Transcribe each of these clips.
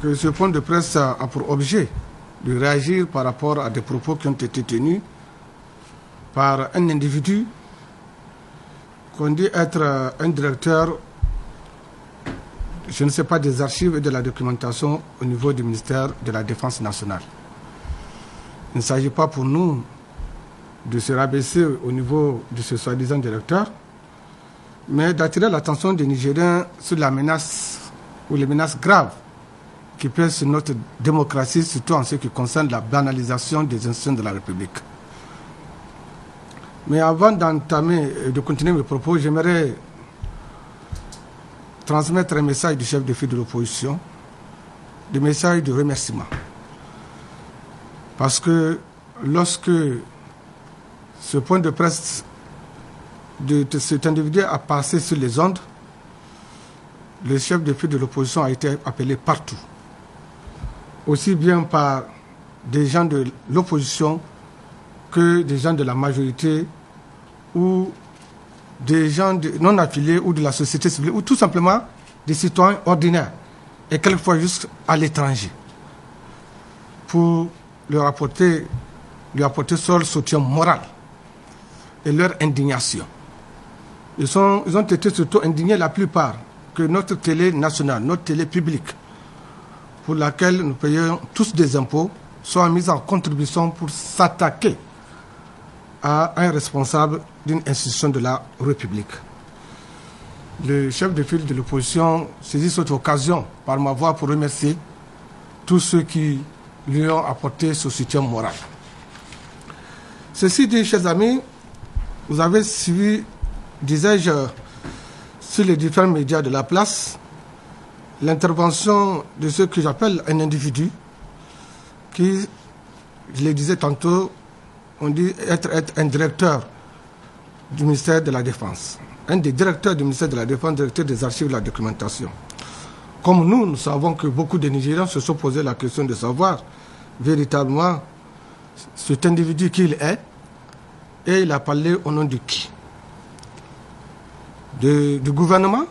que ce point de presse a pour objet de réagir par rapport à des propos qui ont été tenus par un individu qu'on dit être un directeur, je ne sais pas, des archives et de la documentation au niveau du ministère de la Défense nationale. Il ne s'agit pas pour nous de se rabaisser au niveau de ce soi-disant directeur, mais d'attirer l'attention des Nigériens sur la menace ou les menaces graves qui pèsent sur notre démocratie, surtout en ce qui concerne la banalisation des institutions de la République. Mais avant d'entamer et de continuer mes propos, j'aimerais transmettre un message du chef de file de l'opposition, des messages de remerciement. Parce que lorsque ce point de presse de cet individu a passé sur les ondes, le chef de file de l'opposition a été appelé partout, aussi bien par des gens de l'opposition que des gens de la majorité ou des gens non affiliés ou de la société civile ou tout simplement des citoyens ordinaires et quelquefois juste à l'étranger pour lui apporter son soutien moral et leur indignation. Ils ont été surtout indignés la plupart que notre télé nationale, notre télé publique, pour laquelle nous payons tous des impôts, soit mise en contribution pour s'attaquer à un responsable d'une institution de la République. Le chef de file de l'opposition saisit cette occasion par ma voix pour remercier tous ceux qui lui ont apporté ce soutien moral. Ceci dit, chers amis, vous avez suivi, disais-je, sur les différents médias de la place, l'intervention de ce que j'appelle un individu qui, je le disais tantôt, on dit être un directeur du ministère de la Défense. Un des directeurs du ministère de la Défense, directeur des archives et de la documentation. Comme nous savons que beaucoup de Nigériens se sont posé la question de savoir véritablement cet individu qui il est, et il a parlé au nom de qui? Du gouvernement,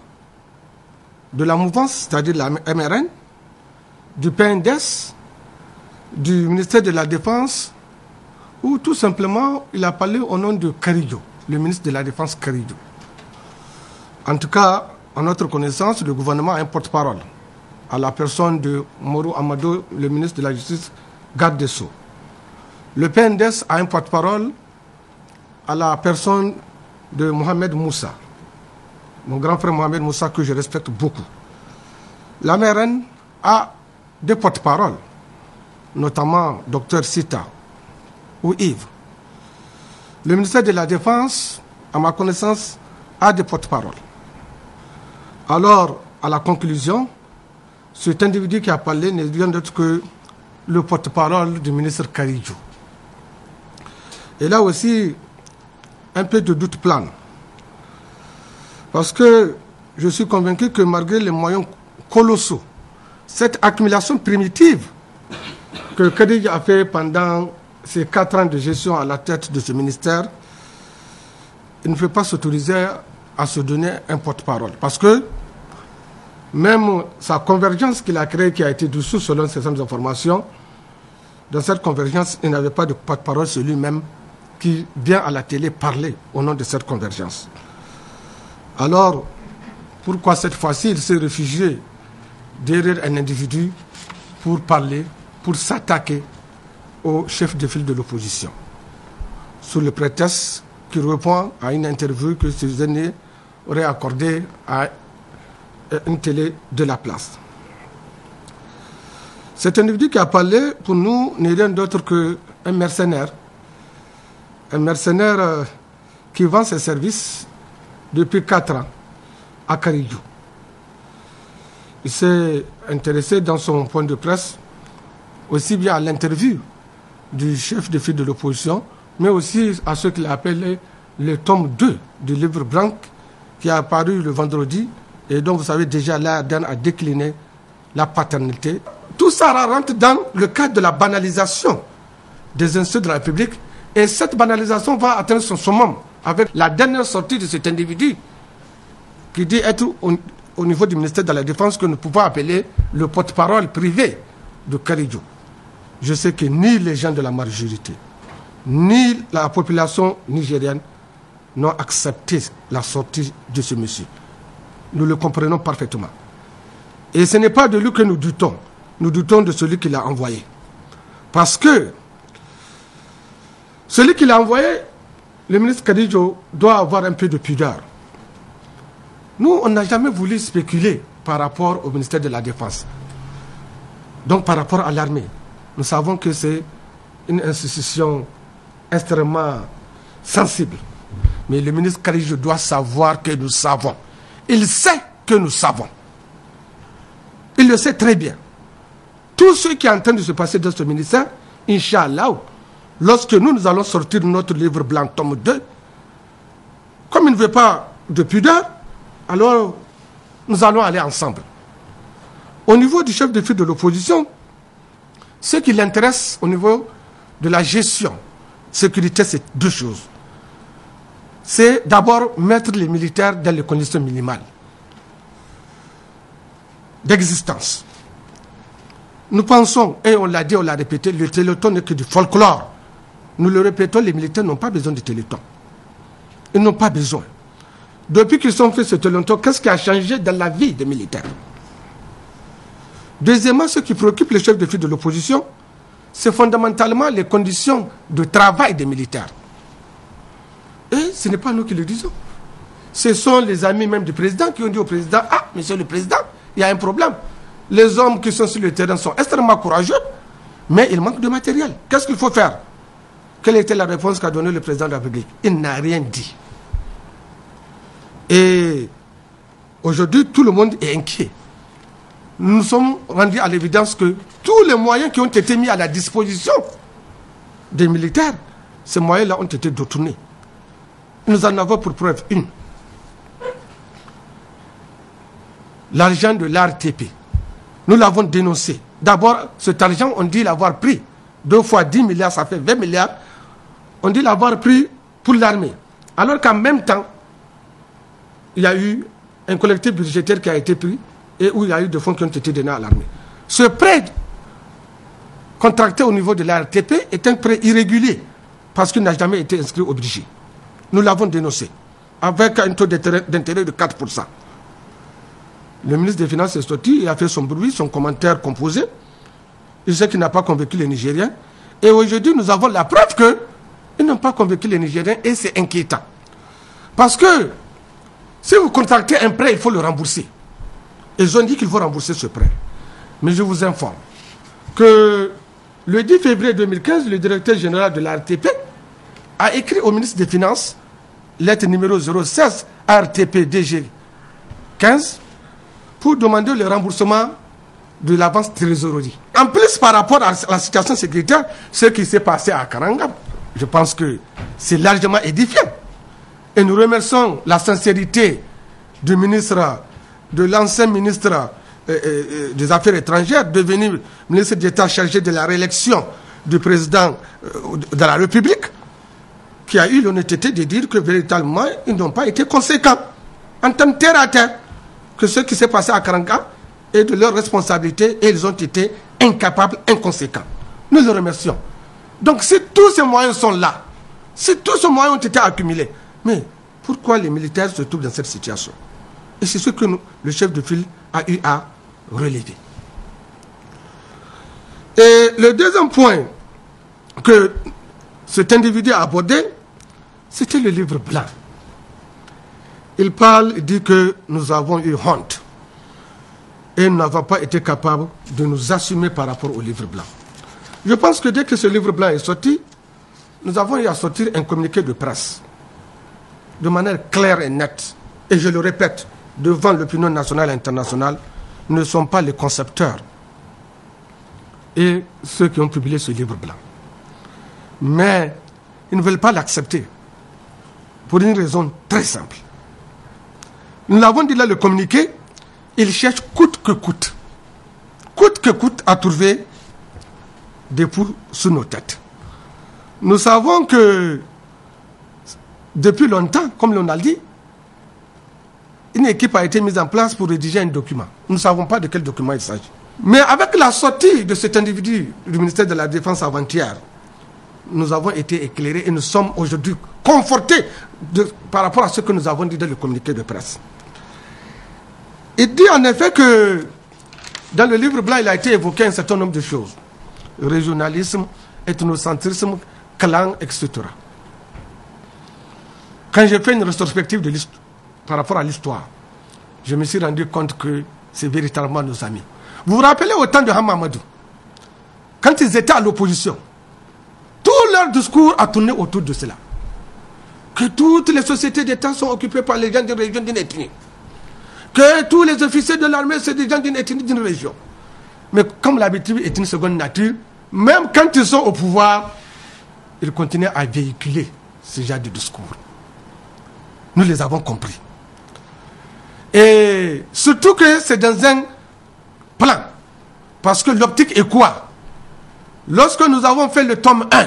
de la mouvance, c'est-à-dire la MRN, du PNDES, du ministère de la Défense, ou tout simplement, il a parlé au nom de Karidjo, le ministre de la Défense Karidjo. En tout cas, à notre connaissance, le gouvernement a un porte-parole à la personne de Moro Amado, le ministre de la Justice, garde des Sceaux. Le PNDES a un porte-parole à la personne de Mohamed Moussa, mon grand frère Mohamed Moussa, que je respecte beaucoup. La MRN a des porte-paroles, notamment Dr Sita ou Yves. Le ministère de la Défense, à ma connaissance, a des porte-paroles. Alors, à la conclusion, cet individu qui a parlé n'est rien d'autre que le porte-parole du ministre Karidjo. Et là aussi, un peu de doute plane. Parce que je suis convaincu que malgré les moyens colossaux, cette accumulation primitive que Karidjo a fait pendant ces 4 ans de gestion à la tête de ce ministère, il ne peut pas s'autoriser à se donner un porte-parole. Parce que même sa convergence qu'il a créée, qui a été dessous selon certaines informations, dans cette convergence, il n'avait pas de porte-parole sur lui-même qui vient à la télé parler au nom de cette convergence. Alors, pourquoi cette fois-ci il s'est réfugié derrière un individu pour parler, pour s'attaquer au chef de file de l'opposition, sous le prétexte qu'il répond à une interview que ces aînés auraient accordée à une télé de la place. Cet individu qui a parlé, pour nous, n'est rien d'autre qu'un mercenaire. Un mercenaire qui vend ses services depuis 4 ans à Karidjo. Il s'est intéressé dans son point de presse aussi bien à l'interview du chef de file de l'opposition, mais aussi à ce qu'il a appelé le tome 2 du livre blanc qui a apparu le vendredi et dont vous savez déjà l'ADN a décliné la paternité. Tout ça rentre dans le cadre de la banalisation des institutions de la République, et cette banalisation va atteindre son summum avec la dernière sortie de cet individu qui dit être au niveau du ministère de la Défense que nous pouvons appeler le porte-parole privé de Karijo. Je sais que ni les gens de la majorité, ni la population nigérienne n'ont accepté la sortie de ce monsieur. Nous le comprenons parfaitement. Et ce n'est pas de lui que nous doutons. Nous doutons de celui qui l'a envoyé. Parce que celui qui l'a envoyé, le ministre Karijo, doit avoir un peu de pudeur. Nous, on n'a jamais voulu spéculer par rapport au ministère de la Défense. Donc par rapport à l'armée. Nous savons que c'est une institution extrêmement sensible. Mais le ministre Karijo doit savoir que nous savons. Il sait que nous savons. Il le sait très bien. Tout ce qui est en train de se passer dans ce ministère, Inch'Allah, lorsque nous allons sortir notre livre blanc, tome 2, comme il ne veut pas de pudeur, alors nous allons aller ensemble. Au niveau du chef de file de l'opposition, ce qui l'intéresse au niveau de la gestion sécurité, c'est deux choses. C'est d'abord mettre les militaires dans les conditions minimales d'existence. Nous pensons, et on l'a dit, on l'a répété, le téléthon n'est que du folklore. Nous le répétons, les militaires n'ont pas besoin de téléthon. Ils n'ont pas besoin. Depuis qu'ils ont fait ce téléthon, qu'est-ce qui a changé dans la vie des militaires? Deuxièmement, ce qui préoccupe les chefs de file de l'opposition, c'est fondamentalement les conditions de travail des militaires. Et ce n'est pas nous qui le disons. Ce sont les amis même du président qui ont dit au président, « Ah, monsieur le président, il y a un problème. Les hommes qui sont sur le terrain sont extrêmement courageux, mais il manque de matériel. Qu'est-ce qu'il faut faire ?» Quelle était la réponse qu'a donnée le président de la République? Il n'a rien dit. Et aujourd'hui, tout le monde est inquiet. Nous nous sommes rendus à l'évidence que tous les moyens qui ont été mis à la disposition des militaires, ces moyens-là ont été détournés. Nous en avons pour preuve une. L'argent de l'ARTP. Nous l'avons dénoncé. D'abord, cet argent, on dit l'avoir pris. 2 fois 10 milliards, ça fait 20 milliards. On dit l'avoir pris pour l'armée. Alors qu'en même temps, il y a eu un collectif budgétaire qui a été pris et où il y a eu des fonds qui ont été donnés à l'armée. Ce prêt contracté au niveau de l'ARTP est un prêt irrégulier parce qu'il n'a jamais été inscrit au budget. Nous l'avons dénoncé avec un taux d'intérêt de 4%. Le ministre des Finances est sorti, il a fait son bruit, son commentaire composé. Il sait qu'il n'a pas convaincu les Nigériens. Et aujourd'hui, nous avons la preuve qu'ils n'ont pas convaincu les Nigériens et c'est inquiétant. Parce que si vous contractez un prêt, il faut le rembourser. Ils ont dit qu'il faut rembourser ce prêt. Mais je vous informe que le 10 février 2015, le directeur général de la RTP a écrit au ministre des Finances, lettre numéro 016 RTP DG 15, pour demander le remboursement de l'avance trésorerie. En plus, par rapport à la situation sécuritaire, ce qui s'est passé à Karangam, je pense que c'est largement édifiant. Et nous remercions la sincérité du ministre, de l'ancien ministre des Affaires étrangères, devenu ministre d'État chargé de la réélection du président de la République, qui a eu l'honnêteté de dire que véritablement, ils n'ont pas été conséquents en termes terre à terre, que ce qui s'est passé à Karanga est de leur responsabilité et ils ont été incapables, inconséquents. Nous le remercions. Donc si tous ces moyens sont là, si tous ces moyens ont été accumulés, mais pourquoi les militaires se trouvent dans cette situation? Et c'est ce que le chef de file a eu à relever. Et le deuxième point que cet individu a abordé, c'était le livre blanc. Il parle, il dit que nous avons eu honte et nous n'avons pas été capables de nous assumer par rapport au livre blanc. Je pense que dès que ce livre blanc est sorti, nous avons eu à sortir un communiqué de presse de manière claire et nette. Et je le répète, devant l'opinion nationale et internationale, ne sont pas les concepteurs et ceux qui ont publié ce livre blanc. Mais ils ne veulent pas l'accepter pour une raison très simple. Nous l'avons dit là, le communiqué, ils cherchent coûte que coûte à trouver des poux sous nos têtes. Nous savons que depuis longtemps, comme l'on a dit, une équipe a été mise en place pour rédiger un document. Nous ne savons pas de quel document il s'agit. Mais avec la sortie de cet individu du ministère de la Défense avant-hier, nous avons été éclairés et nous sommes aujourd'hui confortés par rapport à ce que nous avons dit dans le communiqué de presse. Il dit en effet que dans le livre blanc, il a été évoqué un certain nombre de choses. Régionalisme, ethnocentrisme, clan, etc. Quand j'ai fait une rétrospective de par rapport à l'histoire, je me suis rendu compte que c'est véritablement nos amis. Vous vous rappelez au temps de Hamamadou, quand ils étaient à l'opposition, tout leur discours a tourné autour de cela. Que toutes les sociétés d'État sont occupées par les gens d'une région, d'une ethnie. Que tous les officiers de l'armée, c'est des gens d'une ethnie, d'une région. Mais comme l'habitude est une seconde nature, même quand ils sont au pouvoir, ils continuent à véhiculer ce genre de discours. Nous les avons compris. Et surtout que c'est dans un plan. Parce que l'optique est quoi? Lorsque nous avons fait le tome 1,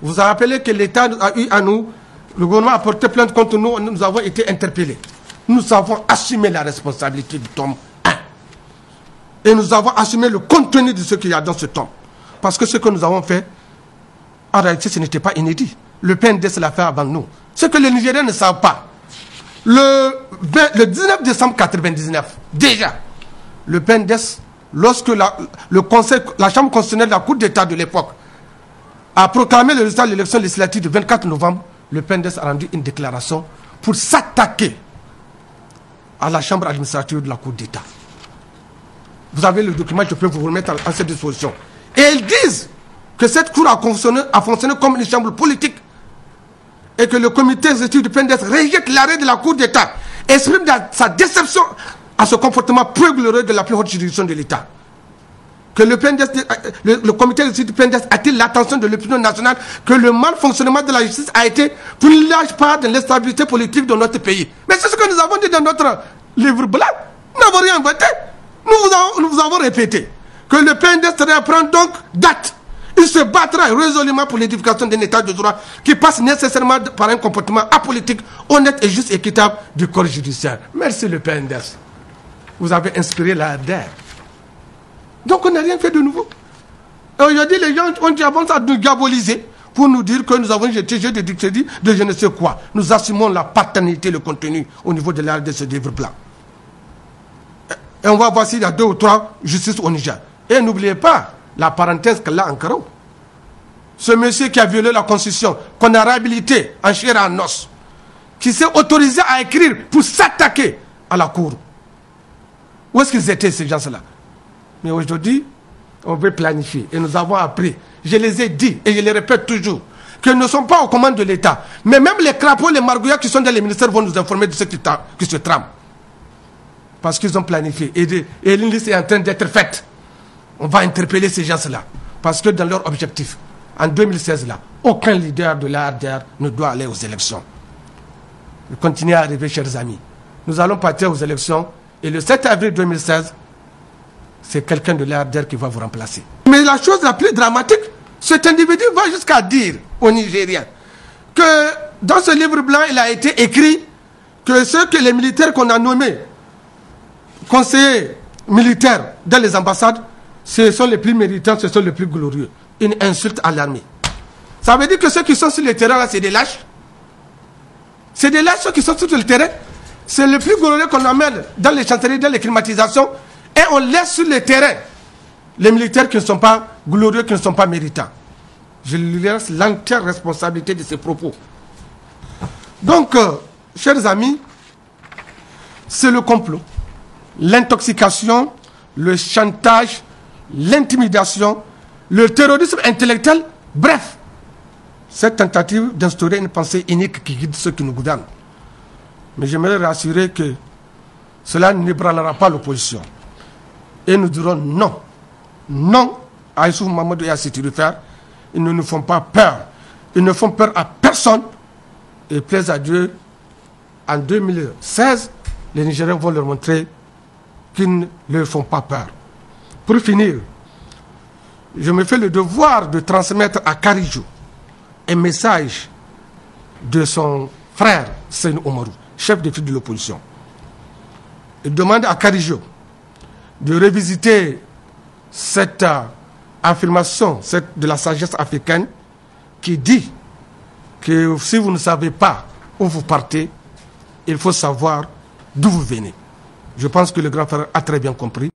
vous vous rappelez que l'État a eu à nous, le gouvernement a porté plainte contre nous, nous avons été interpellés. Nous avons assumé la responsabilité du tome 1. Et nous avons assumé le contenu de ce qu'il y a dans ce tome. Parce que ce que nous avons fait, en réalité, ce n'était pas inédit. Le PNDS l'a fait avant nous. Ce que les Nigériens ne savent pas. Le 19 décembre 1999, déjà, le PNDS, lorsque la Chambre constitutionnelle de la Cour d'État de l'époque a proclamé le résultat de l'élection législative du 24 novembre, le PNDS a rendu une déclaration pour s'attaquer à la Chambre administrative de la Cour d'État. Vous avez le document, je peux vous remettre à cette disposition. Et ils disent que cette Cour a fonctionné comme une chambre politique et que le comité exécutif du PNDS rejette l'arrêt de la Cour d'État, exprime sa déception à ce comportement peu glorieux de la plus haute juridiction de l'État. Que le comité exécutif du PNDS attire l'attention de l'opinion nationale que le mal fonctionnement de la justice a été pour une large part de l'instabilité politique de notre pays. Mais c'est ce que nous avons dit dans notre livre blanc. Nous n'avons rien inventé. Nous vous avons répété que le PNDS reprend donc date. Il se battra résolument pour l'édification d'un État de droit qui passe nécessairement par un comportement apolitique, honnête et juste équitable du corps judiciaire. Merci le PNDS. Vous avez inspiré la l'ADER. Donc on n'a rien fait de nouveau. Et aujourd'hui, les gens ont commencé à nous diaboliser pour nous dire que nous avons jeté des crédits de je ne sais quoi. Nous assumons la paternité, le contenu au niveau de l'art de ce livre blanc. Et on va voir s'il y a 2 ou 3 justices au Niger. Et n'oubliez pas la parenthèse qu'elle a en carreau. Ce monsieur qui a violé la Constitution, qu'on a réhabilité en chair et en os, qui s'est autorisé à écrire pour s'attaquer à la Cour. Où est-ce qu'ils étaient ces gens-là? Mais aujourd'hui, on veut planifier. Et nous avons appris, je les ai dit, et je les répète toujours, qu'ils ne sont pas aux commandes de l'État. Mais même les crapauds, les margouillards qui sont dans les ministères vont nous informer de ce qui se trame. Parce qu'ils ont planifié. Et une liste est en train d'être faite. On va interpeller ces gens-là. Parce que dans leur objectif, en 2016, là, aucun leader de l'ARDR ne doit aller aux élections. Continuez à arriver, chers amis. Nous allons partir aux élections. Et le 7 avril 2016, c'est quelqu'un de l'ARDR qui va vous remplacer. Mais la chose la plus dramatique, cet individu va jusqu'à dire aux Nigériens que dans ce livre blanc, il a été écrit que les militaires qu'on a nommés conseillers militaires dans les ambassades, ce sont les plus méritants, ce sont les plus glorieux. Une insulte à l'armée. Ça veut dire que ceux qui sont sur le terrain, là, c'est des lâches. C'est des lâches, ceux qui sont sur le terrain. C'est le plus glorieux qu'on amène dans les chancelleries, dans les climatisations, et on laisse sur le terrain les militaires qui ne sont pas glorieux, qui ne sont pas méritants. Je lui laisse l'entière responsabilité de ces propos. Donc, chers amis, c'est le complot, l'intoxication, le chantage, l'intimidation, le terrorisme intellectuel, bref, cette tentative d'instaurer une pensée unique qui guide ceux qui nous gouvernent. Mais j'aimerais rassurer que cela n'ébranlera pas l'opposition. Et nous dirons non. Non à Issoufou Mahamadou et à Sékou Touré. Ils ne nous font pas peur. Ils ne font peur à personne. Et plaise à Dieu, en 2016, les Nigériens vont leur montrer qu'ils ne leur font pas peur. Pour finir, je me fais le devoir de transmettre à Karijou un message de son frère, Seynou Oumarou, chef de file de l'opposition. il demande à Karijo de revisiter cette affirmation de la sagesse africaine qui dit que si vous ne savez pas où vous partez, il faut savoir d'où vous venez. Je pense que le grand frère a très bien compris.